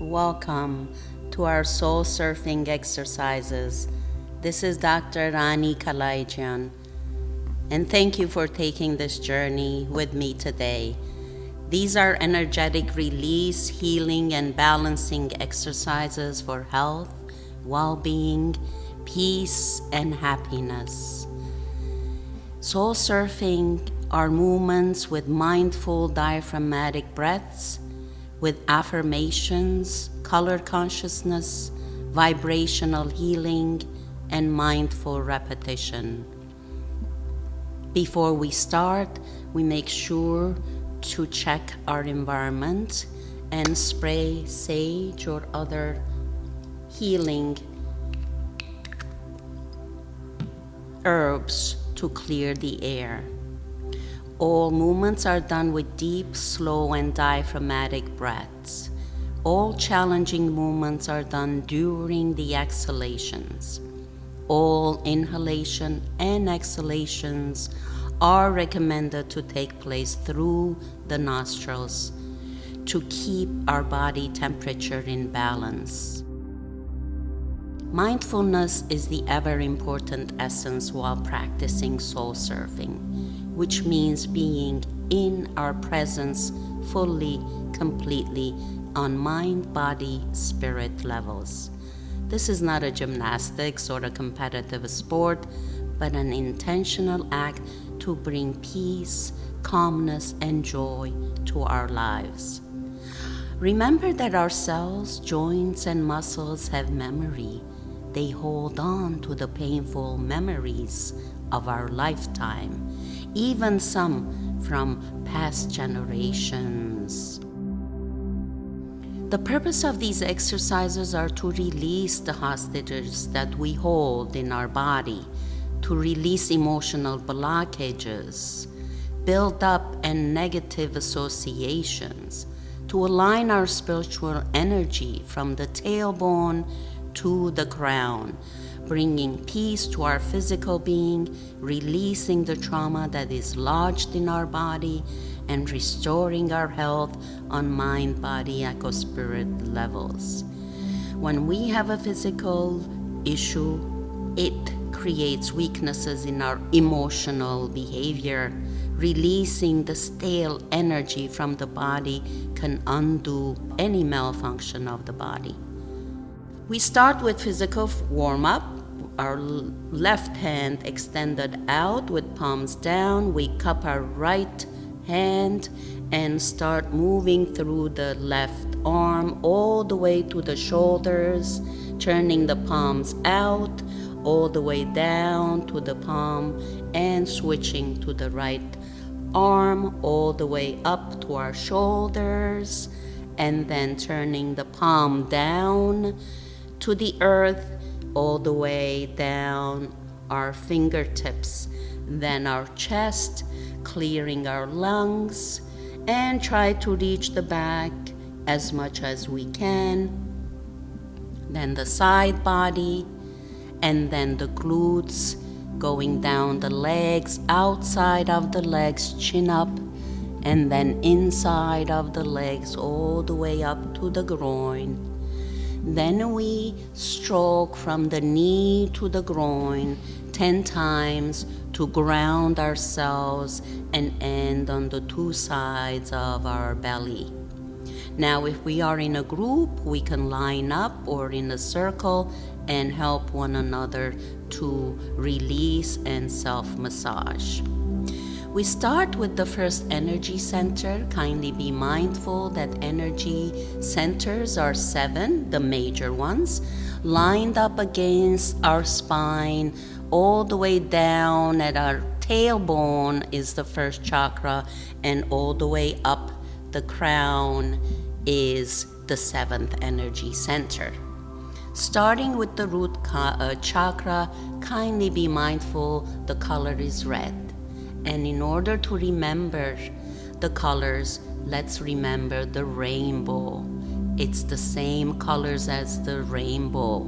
Welcome to our soul surfing exercises. This is Dr. Rani Kalaijian, and thank you for taking this journey with me today. These are energetic release, healing, and balancing exercises for health, well-being, peace, and happiness. Soul surfing are movements with mindful diaphragmatic breaths, with affirmations, color consciousness, vibrational healing, and mindful repetition. Before we start, we make sure to check our environment and spray sage or other healing herbs to clear the air. All movements are done with deep, slow, and diaphragmatic breaths. All challenging movements are done during the exhalations. All inhalation and exhalations are recommended to take place through the nostrils to keep our body temperature in balance. Mindfulness is the ever-important essence while practicing soul surfing, which means being in our presence fully, completely on mind, body, spirit levels. This is not a gymnastics or a competitive sport, but an intentional act to bring peace, calmness, and joy to our lives. Remember that our cells, joints, and muscles have memory. They hold on to the painful memories of our lifetime, even some from past generations. The purpose of these exercises are to release the hostages that we hold in our body, to release emotional blockages, build up and negative associations, to align our spiritual energy from the tailbone to the crown, bringing peace to our physical being, releasing the trauma that is lodged in our body, and restoring our health on mind, body, eco-spirit levels. When we have a physical issue, it creates weaknesses in our emotional behavior. Releasing the stale energy from the body can undo any malfunction of the body. We start with physical warm-up. Our left hand extended out with palms down. We cup our right hand and start moving through the left arm all the way to the shoulders, turning the palms out all the way down to the palm and switching to the right arm all the way up to our shoulders, and then turning the palm down to the earth all the way down our fingertips, then our chest, clearing our lungs, and try to reach the back as much as we can, then the side body, and then the glutes, going down the legs, outside of the legs, chin up, and then inside of the legs all the way up to the groin. Then we stroke from the knee to the groin 10 times to ground ourselves and end on the two sides of our belly. Now, if we are in a group, we can line up or in a circle and help one another to release and self-massage. We start with the first energy center. Kindly be mindful that energy centers are 7, the major ones, lined up against our spine, all the way down at our tailbone is the first chakra, and all the way up the crown is the 7th energy center. Starting with the root chakra, kindly be mindful the color is red. And in order to remember the colors, let's remember the rainbow. It's the same colors as the rainbow.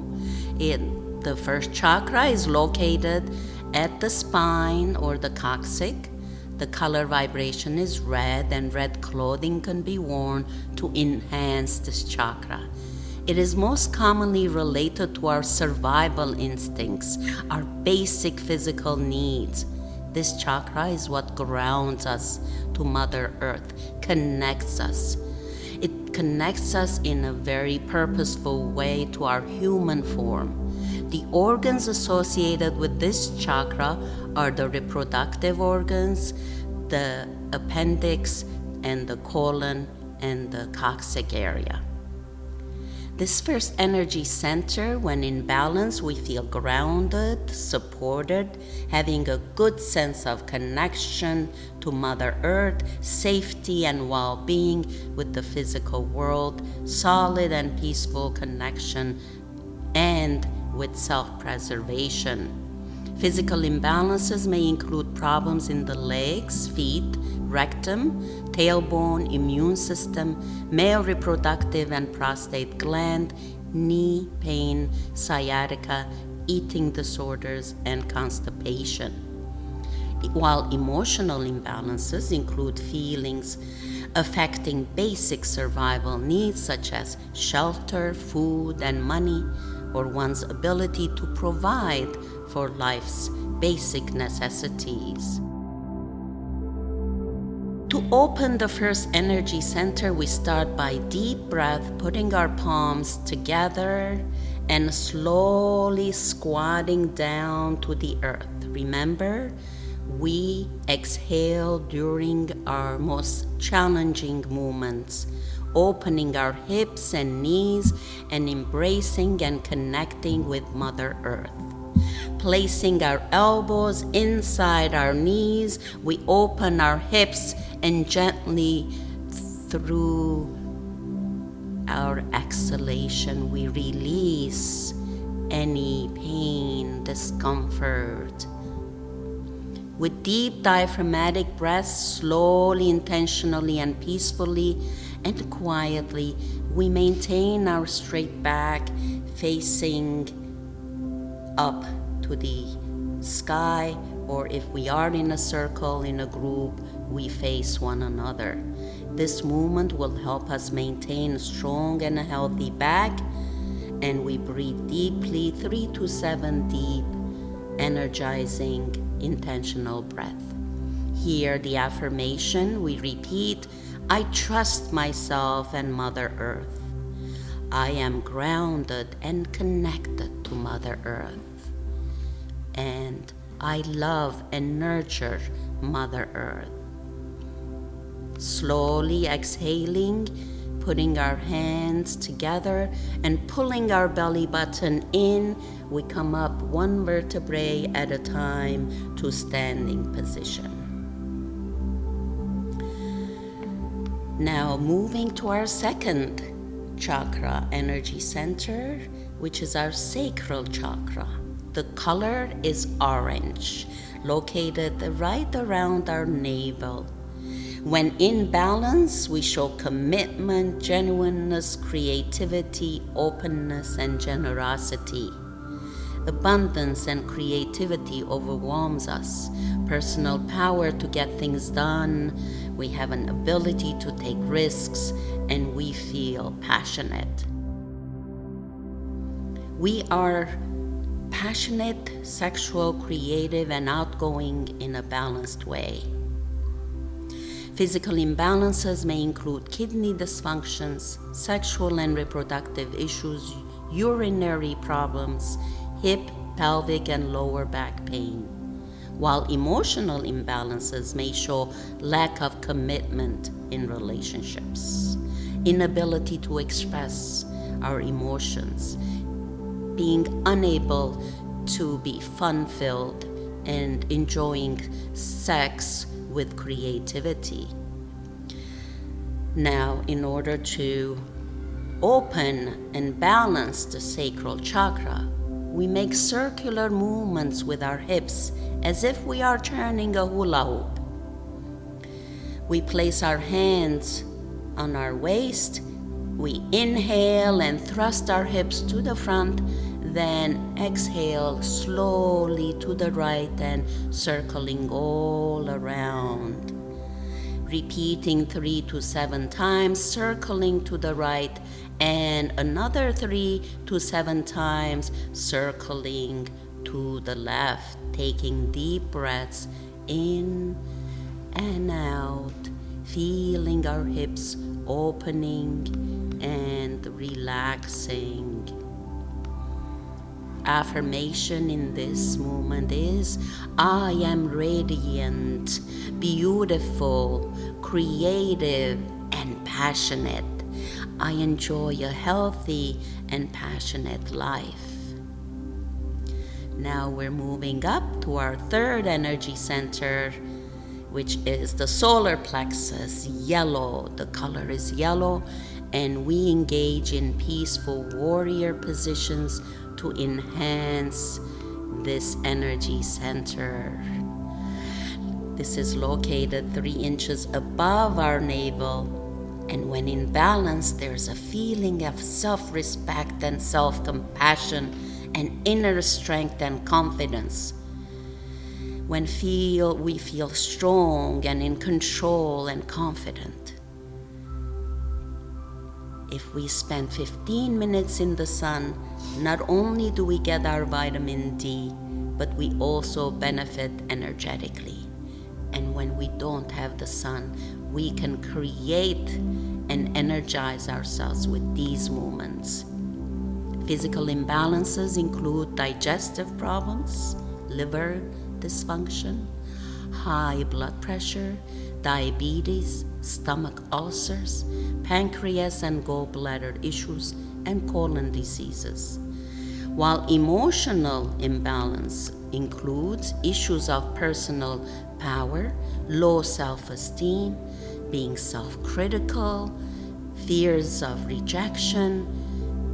The first chakra is located at the spine or the coccyx. The color vibration is red, and red clothing can be worn to enhance this chakra. It is most commonly related to our survival instincts, our basic physical needs. This chakra is what grounds us to Mother Earth, connects us. It connects us in a very purposeful way to our human form. The organs associated with this chakra are the reproductive organs, the appendix, and the colon, and the coccyx area. This first energy center, when in balance, we feel grounded, supported, having a good sense of connection to Mother Earth, safety and well-being with the physical world, solid and peaceful connection, and with self-preservation. Physical imbalances may include problems in the legs, feet, rectum, tailbone, immune system, male reproductive and prostate gland, knee pain, sciatica, eating disorders, and constipation. While emotional imbalances include feelings affecting basic survival needs such as shelter, food, and money, or one's ability to provide for life's basic necessities. To open the first energy center, we start by deep breath, putting our palms together and slowly squatting down to the earth. Remember, we exhale during our most challenging moments, opening our hips and knees and embracing and connecting with Mother Earth. Placing our elbows inside our knees, we open our hips and gently, through our exhalation, we release any pain, discomfort. With deep diaphragmatic breaths, slowly, intentionally, and peacefully, and quietly, we maintain our straight back, facing up to the sky, or if we are in a circle, in a group, we face one another. This movement will help us maintain a strong and a healthy back, and we breathe deeply, 3 to 7 deep, energizing, intentional breath. Here, the affirmation we repeat: I trust myself and Mother Earth. I am grounded and connected to Mother Earth. And I love and nurture Mother Earth. Slowly exhaling, putting our hands together and pulling our belly button in, we come up one vertebrae at a time to standing position. Now moving to our second chakra energy center, which is our Sacral Chakra. The color is orange, located right around our navel. When in balance, we show commitment, genuineness, creativity, openness, and generosity. Abundance and creativity overwhelms us. Personal power to get things done. We have an ability to take risks, and we feel passionate. We are passionate, sexual, creative, and outgoing in a balanced way. Physical imbalances may include kidney dysfunctions, sexual and reproductive issues, urinary problems, hip, pelvic, and lower back pain. While emotional imbalances may show lack of commitment in relationships, inability to express our emotions, being unable to be fun-filled, and enjoying sex with creativity. Now, in order to open and balance the sacral chakra, we make circular movements with our hips as if we are turning a hula hoop. We place our hands on our waist. We inhale and thrust our hips to the front. Then exhale slowly to the right and circling all around. Repeating 3 to 7 times, circling to the right, and another 3 to 7 times, circling to the left. Taking deep breaths in and out, feeling our hips opening and relaxing. Affirmation in this moment is, I am radiant, beautiful, creative, and passionate. I enjoy a healthy and passionate life. Now we're moving up to our third energy center, which is the solar plexus, yellow. The color is yellow, and we engage in peaceful warrior positions to enhance this energy center. This is located 3 inches above our navel, and when in balance, there's a feeling of self-respect and self-compassion and inner strength and confidence. When we feel strong and in control and confident. If we spend 15 minutes in the sun, not only do we get our vitamin D, but we also benefit energetically. And when we don't have the sun, we can create and energize ourselves with these movements. Physical imbalances include digestive problems, liver dysfunction, high blood pressure, diabetes, stomach ulcers, pancreas and gallbladder issues, and colon diseases. While emotional imbalance includes issues of personal power, low self-esteem, being self-critical, fears of rejection,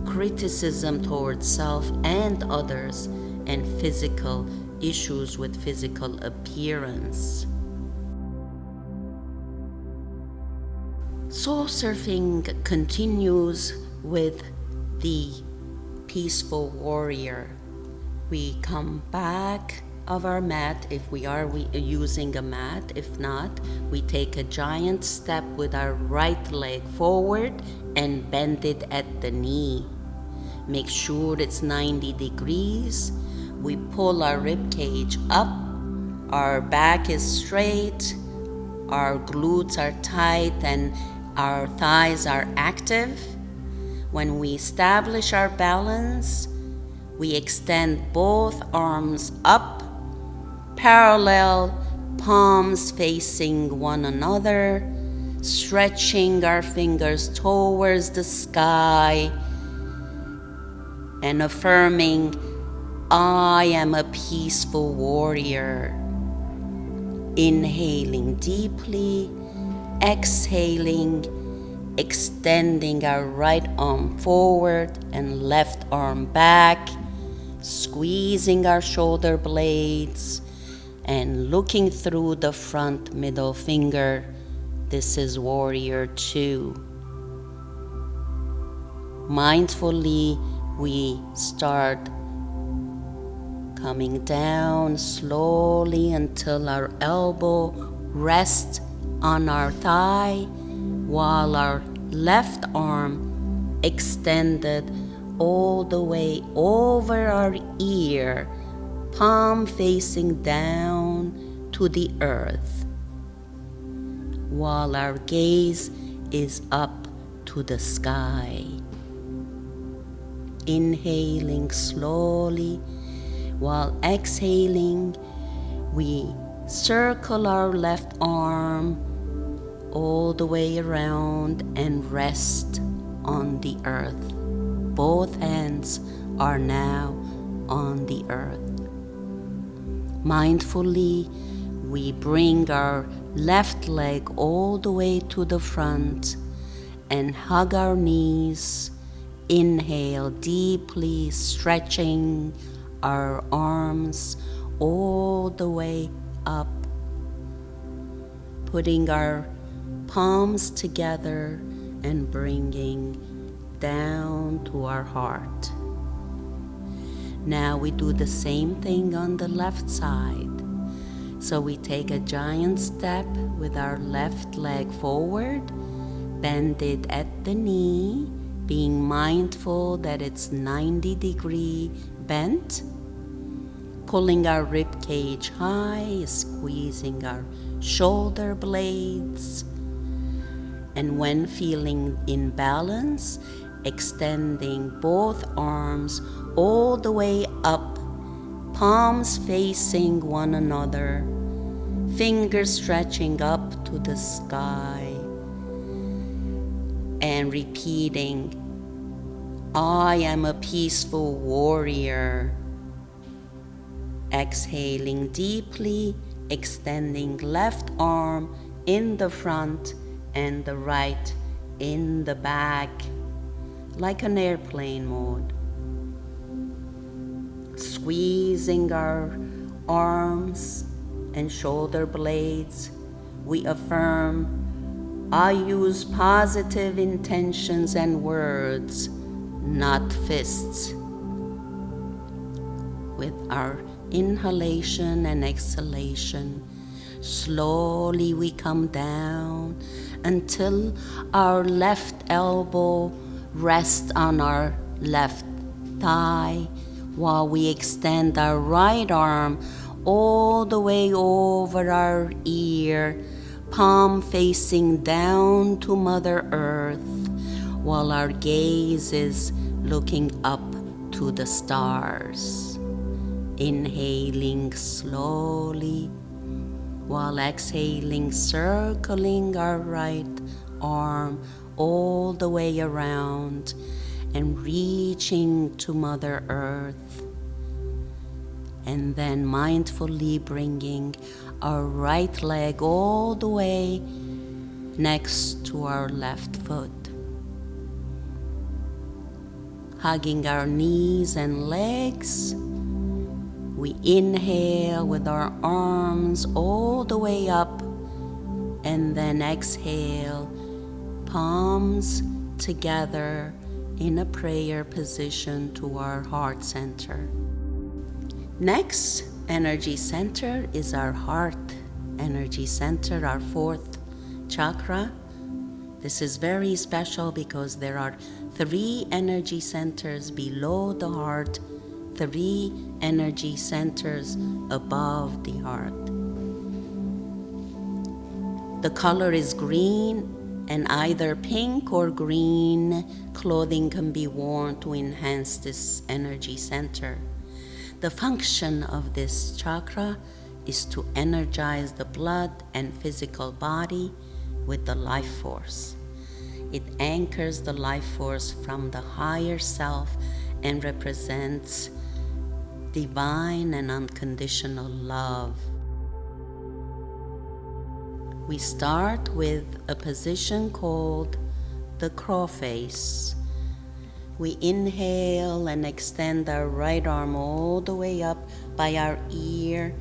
criticism towards self and others, and physical issues with physical appearance. Soul surfing continues with the peaceful warrior. We come back of our mat if we are using a mat. If not, we take a giant step with our right leg forward and bend it at the knee. Make sure it's 90 degrees. We pull our rib cage up. Our back is straight. Our glutes are tight and our thighs are active. When we establish our balance, we extend both arms up, parallel, palms facing one another, stretching our fingers towards the sky, and affirming, I am a peaceful warrior. Inhaling deeply, exhaling, extending our right arm forward and left arm back, squeezing our shoulder blades, and looking through the front middle finger. This is Warrior 2. Mindfully, we start coming down slowly until our elbow rests on our thigh, while our left arm extended all the way over our ear, palm facing down to the earth, while our gaze is up to the sky. Inhaling slowly, while exhaling, we circle our left arm all the way around and rest on the earth. Both hands are now on the earth. Mindfully, we bring our left leg all the way to the front and hug our knees. Inhale deeply, stretching our arms all the way up, putting our palms together and bringing down to our heart. Now we do the same thing on the left side. So we take a giant step with our left leg forward, bend it at the knee, being mindful that it's 90-degree bent, pulling our rib cage high, squeezing our shoulder blades, and when feeling in balance, extending both arms all the way up, palms facing one another, fingers stretching up to the sky, and repeating, I am a peaceful warrior. Exhaling deeply, extending left arm in the front and the right in the back, like an airplane mode. Squeezing our arms and shoulder blades, we affirm, I use positive intentions and words, not fists. With our inhalation and exhalation, slowly we come down until our left elbow rests on our left thigh, while we extend our right arm all the way over our ear, palm facing down to Mother Earth, while our gaze is looking up to the stars. Inhaling slowly, while exhaling, circling our right arm all the way around and reaching to Mother Earth, and then mindfully bringing our right leg all the way next to our left foot, hugging our knees and legs. We inhale with our arms all the way up, and then exhale, palms together in a prayer position to our heart center. Next energy center is our heart energy center, our fourth chakra. This is very special because there are 3 energy centers below the heart, 3 energy centers above the heart. The color is green, and either pink or green clothing can be worn to enhance this energy center. The function of this chakra is to energize the blood and physical body with the life force. It anchors the life force from the higher self and represents divine and unconditional love. We start with a position called the crow face. We inhale and extend our right arm all the way up by our ear.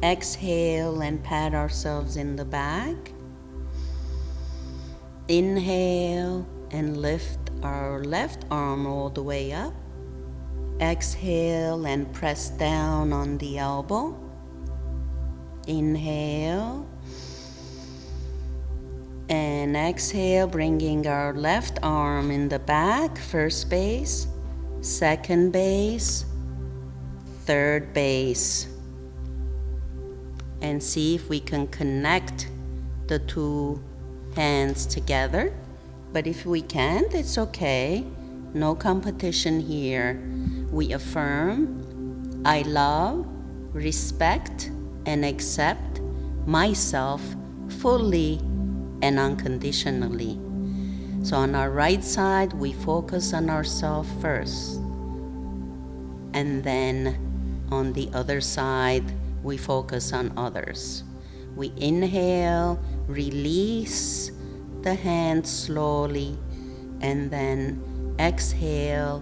Exhale and pat ourselves in the back. Inhale and lift our left arm all the way up. Exhale and press down on the elbow. Inhale and exhale, bringing our left arm in the back, first base, second base, third base. And see if we can connect the 2 hands together. But if we can't, it's okay. No competition here. We affirm, I love, respect, and accept myself fully and unconditionally. So on our right side, we focus on ourselves first. And then on the other side, we focus on others. We inhale, release the hand slowly, and then exhale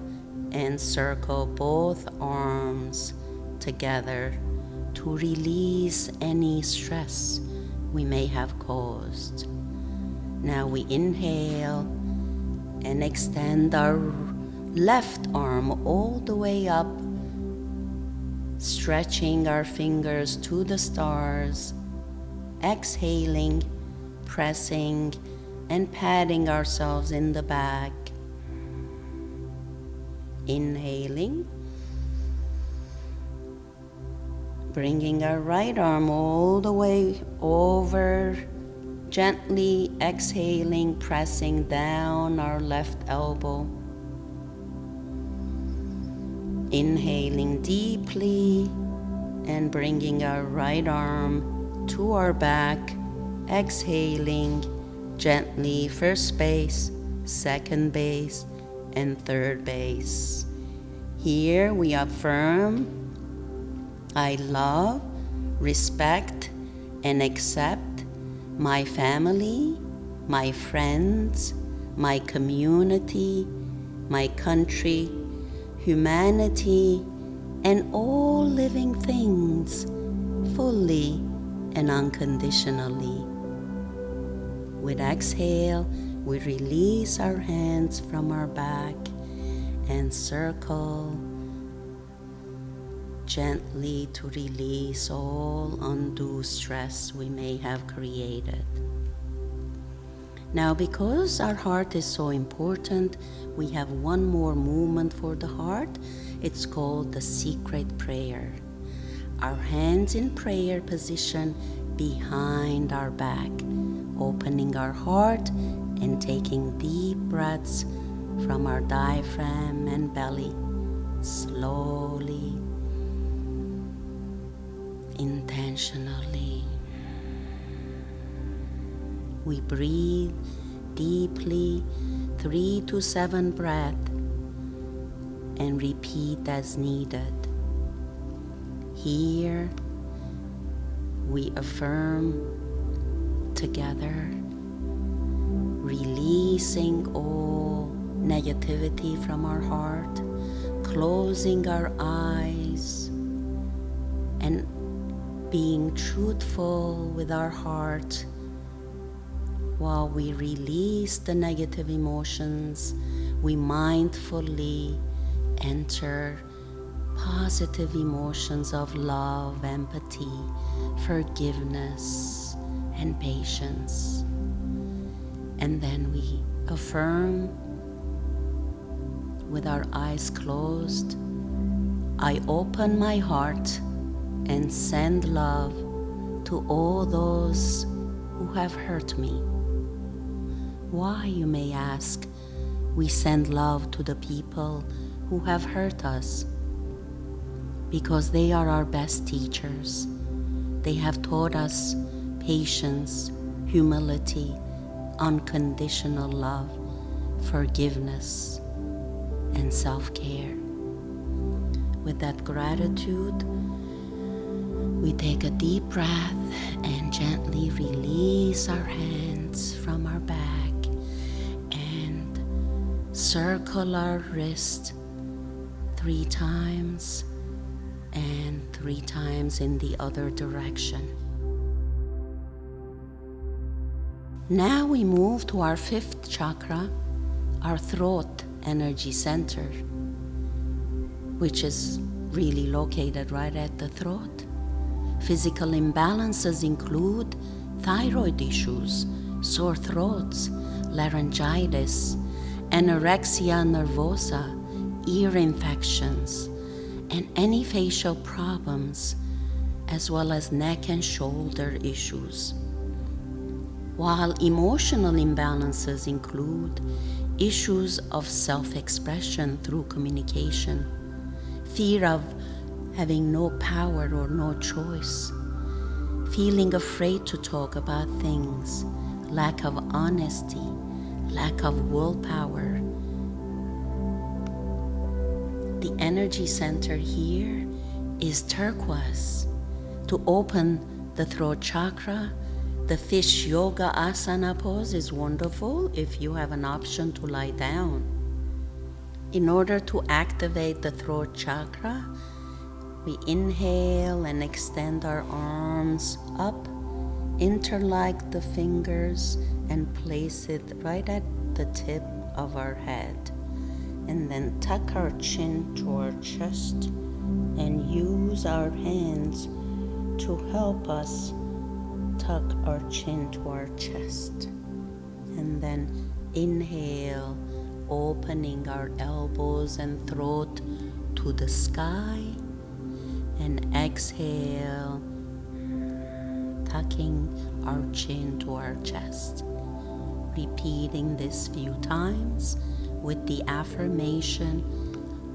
and circle both arms together to release any stress we may have caused. Now we inhale and extend our left arm all the way up stretching our fingers to the stars, exhaling, pressing and patting ourselves in the back. Inhaling, bringing our right arm all the way over, gently exhaling, pressing down our left elbow. Inhaling deeply and bringing our right arm to our back, exhaling gently, first base, second base, and third base. Here we affirm, I love, respect, and accept my family, my friends, my community, my country, humanity, and all living things fully and unconditionally. With exhale, we release our hands from our back and circle gently to release all undue stress we may have created. Now, because our heart is so important, we have one more movement for the heart. It's called the secret prayer. Our hands in prayer position behind our back, opening our heart and taking deep breaths from our diaphragm and belly, slowly, intentionally. We breathe deeply, 3 to 7 breaths, and repeat as needed. Here we affirm together, releasing all negativity from our heart, closing our eyes, and being truthful with our heart. While we release the negative emotions, we mindfully enter positive emotions of love, empathy, forgiveness, and patience. And then we affirm with our eyes closed, I open my heart and send love to all those who have hurt me. Why, you may ask, we send love to the people who have hurt us? Because they are our best teachers. They have taught us patience, humility, unconditional love, forgiveness, and self-care. With that gratitude, we take a deep breath and gently release our hands from our back and circle our wrist 3 times and 3 times in the other direction. Now we move to our 5th chakra, our throat energy center, which is really located right at the throat. Physical imbalances include thyroid issues, sore throats, laryngitis, anorexia nervosa, ear infections, and any facial problems, as well as neck and shoulder issues. While emotional imbalances include issues of self-expression through communication, fear of having no power or no choice, feeling afraid to talk about things, lack of honesty, lack of willpower. The energy center here is turquoise. To open the throat chakra, the fish yoga asana pose is wonderful if you have an option to lie down. In order to activate the throat chakra, we inhale and extend our arms up, interlock the fingers, and place it right at the tip of our head. And then tuck our chin to our chest and use our hands to help us tuck our chin to our chest. And then inhale, opening our elbows and throat to the sky, and exhale, tucking our chin to our chest. Repeating this few times with the affirmation,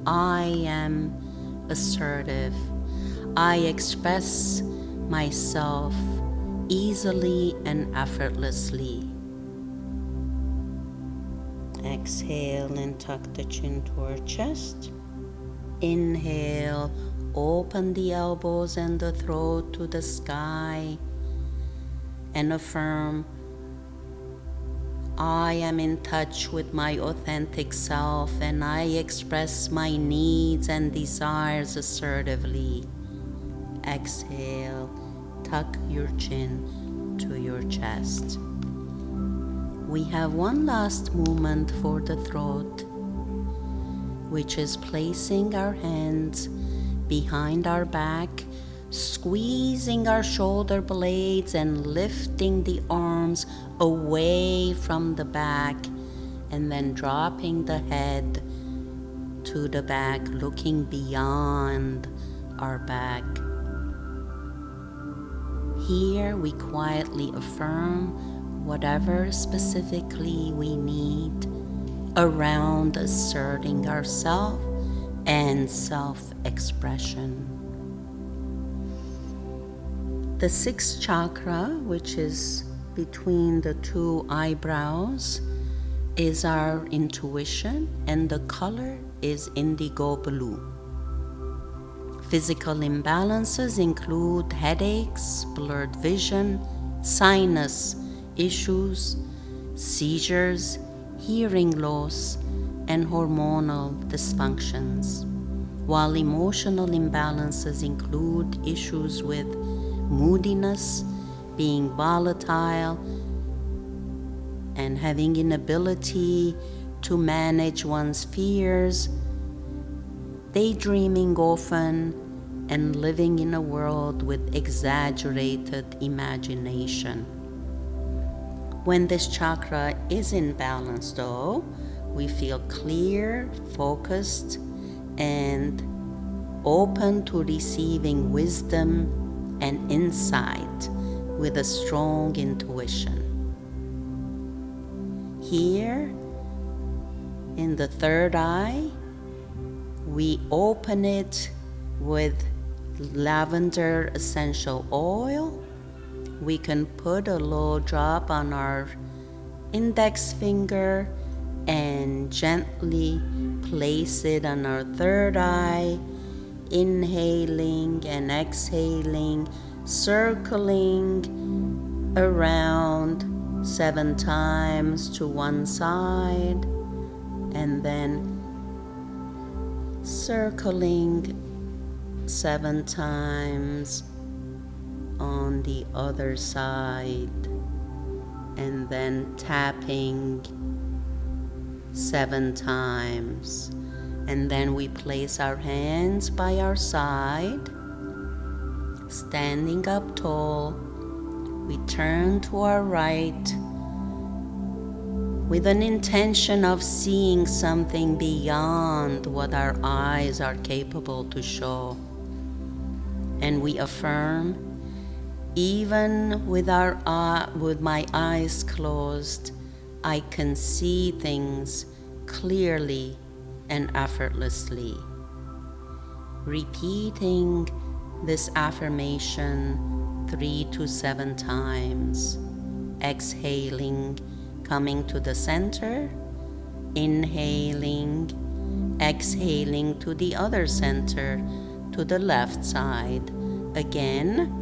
I am assertive. I express myself easily and effortlessly. Exhale and tuck the chin to our chest. Inhale, open the elbows and the throat to the sky, and affirm, I am in touch with my authentic self and I express my needs and desires assertively. Exhale, tuck your chin to your chest. We have one last movement for the throat, which is placing our hands behind our back, squeezing our shoulder blades and lifting the arms away from the back, and then dropping the head to the back, looking beyond our back. Here we quietly affirm whatever specifically we need around asserting ourselves and self-expression. The sixth chakra, which is between the two eyebrows, is our intuition, and the color is indigo blue. Physical imbalances include headaches, blurred vision, sinus issues, seizures, hearing loss, and hormonal dysfunctions, while emotional imbalances include issues with moodiness, being volatile, and having inability to manage one's fears, daydreaming often, and living in a world with exaggerated imagination. When this chakra is in balance, though, we feel clear, focused, and open to receiving wisdom and insight with a strong intuition. Here, in the third eye, we open it with lavender essential oil. We can put a little drop on our index finger and gently place it on our third eye, inhaling and exhaling, circling around 7 times to one side, and then circling 7 times on the other side, and then tapping 7 times. And then we place our hands by our side, standing up tall. We turn to our right with an intention of seeing something beyond what our eyes are capable to show. And we affirm, even with my eyes closed, I can see things clearly and effortlessly. Repeating this affirmation 3 to 7 times. Exhaling, coming to the center, inhaling, exhaling to the other center, to the left side. Again,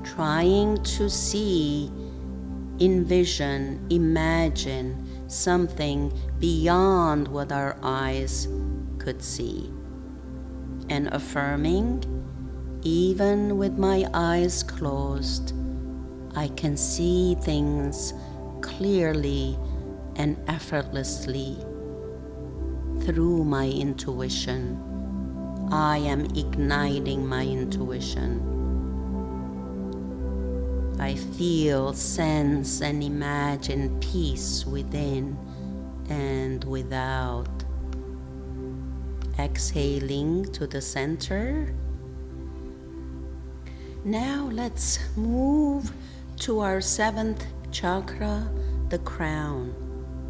trying to see, envision, imagine something beyond what our eyes could see. And affirming, even with my eyes closed, I can see things clearly and effortlessly through my intuition. I am igniting my intuition. I feel, sense, and imagine peace within and without. Exhaling to the center. Now let's move to our 7th chakra, the crown.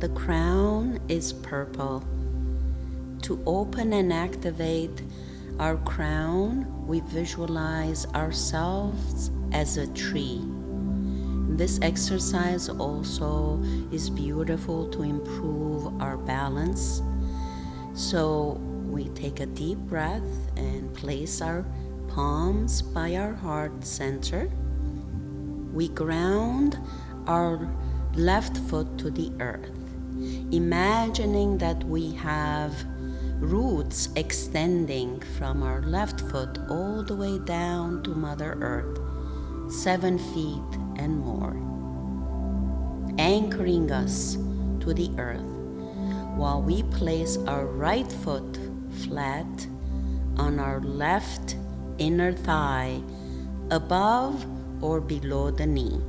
The crown is purple. To open and activate our crown, we visualize ourselves as a tree. This exercise also is beautiful to improve our balance. So we take a deep breath and place our palms by our heart center. We ground our left foot to the earth, imagining that we have roots extending from our left foot all the way down to Mother Earth, 7 feet and more, anchoring us to the earth, while we place our right foot flat on our left inner thigh, above or below the knee.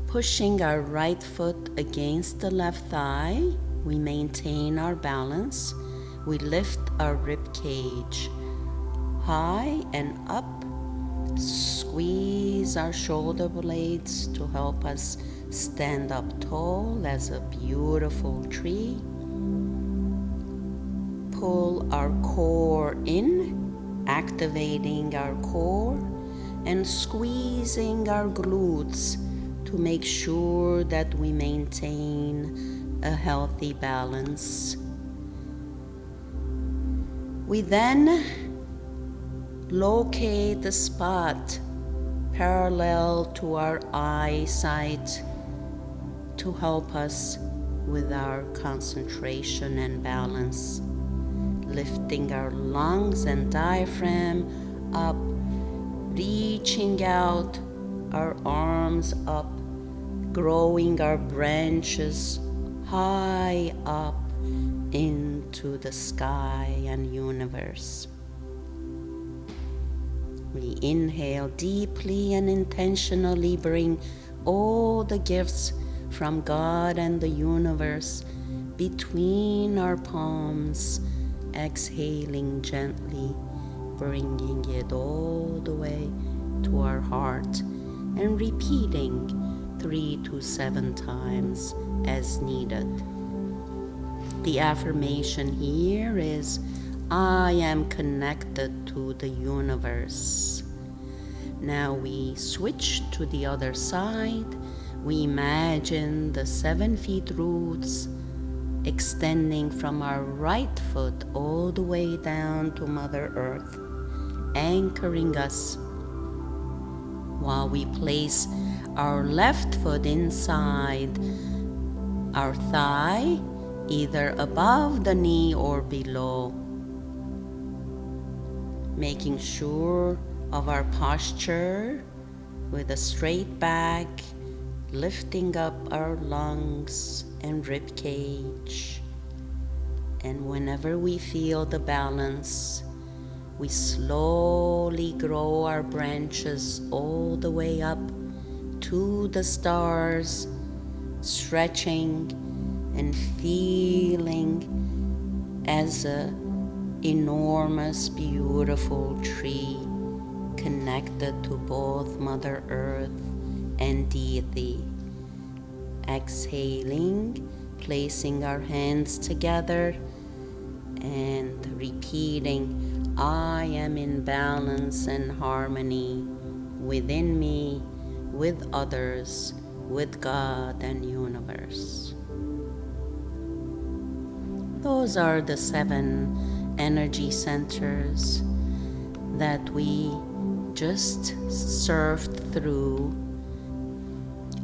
Pushing our right foot against the left thigh, we maintain our balance. We lift our rib cage high and up. Squeeze our shoulder blades to help us stand up tall as a beautiful tree. Pull our core in, activating our core, and squeezing our glutes to make sure that we maintain a healthy balance. We then locate the spot parallel to our eyesight to help us with our concentration and balance, lifting our lungs and diaphragm up, reaching out our arms up, growing our branches high up into the sky and universe. We inhale deeply and intentionally bring all the gifts from God and the universe between our palms, exhaling gently, bringing it all the way to our heart and repeating 3 to 7 times as needed. The affirmation here is, I am connected to the universe. Now we switch to the other side. We imagine the 7 feet roots extending from our right foot all the way down to Mother Earth, anchoring us, while we place our left foot inside our thigh, either above the knee or below, making sure of our posture with a straight back, lifting up our lungs and rib cage. And whenever we feel the balance, we slowly grow our branches all the way up to the stars, stretching and feeling as a enormous, beautiful tree connected to both Mother Earth and Deity. Exhaling, placing our hands together and repeating, I am in balance and harmony within me, with others, with God and universe. Those are the 7 energy centers that we just surfed through.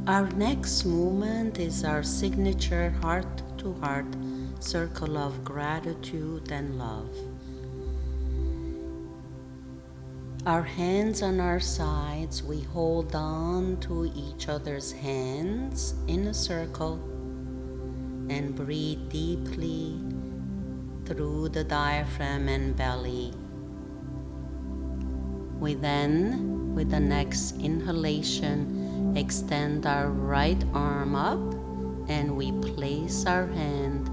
Our next movement is our signature heart-to-heart circle of gratitude and love. Our hands on our sides, we hold on to each other's hands in a circle and breathe deeply through the diaphragm and belly. We then, with the next inhalation, extend our right arm up and we place our hand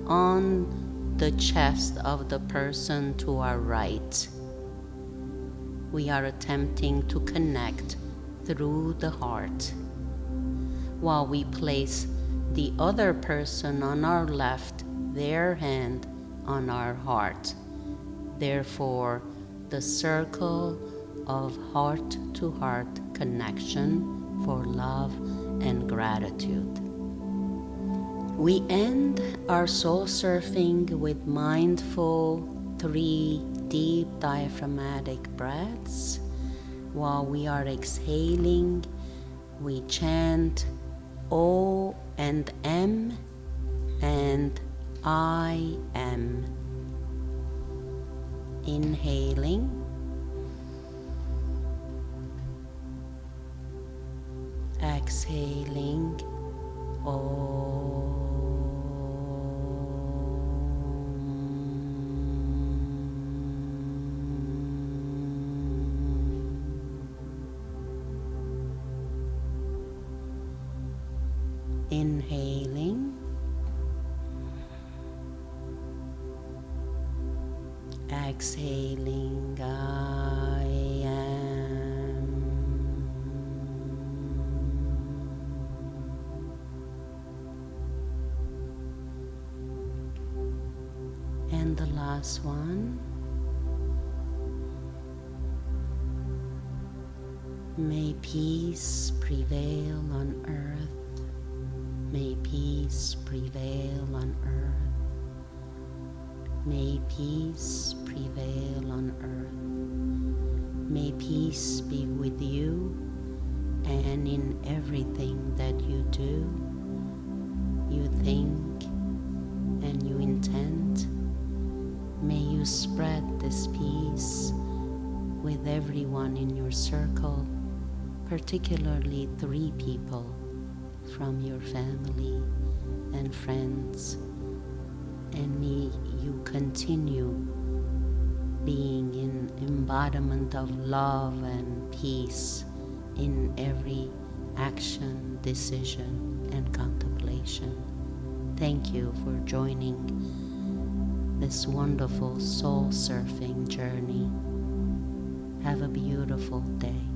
on the chest of the person to our right. We are attempting to connect through the heart, while we place the other person on our left, their hand on our heart. Therefore, the circle of heart-to-heart connection for love and gratitude. We end our soul surfing with mindful 3 deep diaphragmatic breaths. While we are exhaling, we chant O and M and I am. Inhaling, exhaling, Om. Inhaling, exhaling, I am. And the last one. May peace prevail on earth. May peace prevail on earth. May peace prevail on earth. May peace be with you and in everything that you do, you think, and you intend. May you spread this peace with everyone in your circle, particularly 3 people from your family and friends, and may you continue being in embodiment of love and peace in every action, decision, and contemplation. Thank you for joining this wonderful soul surfing journey. Have a beautiful day.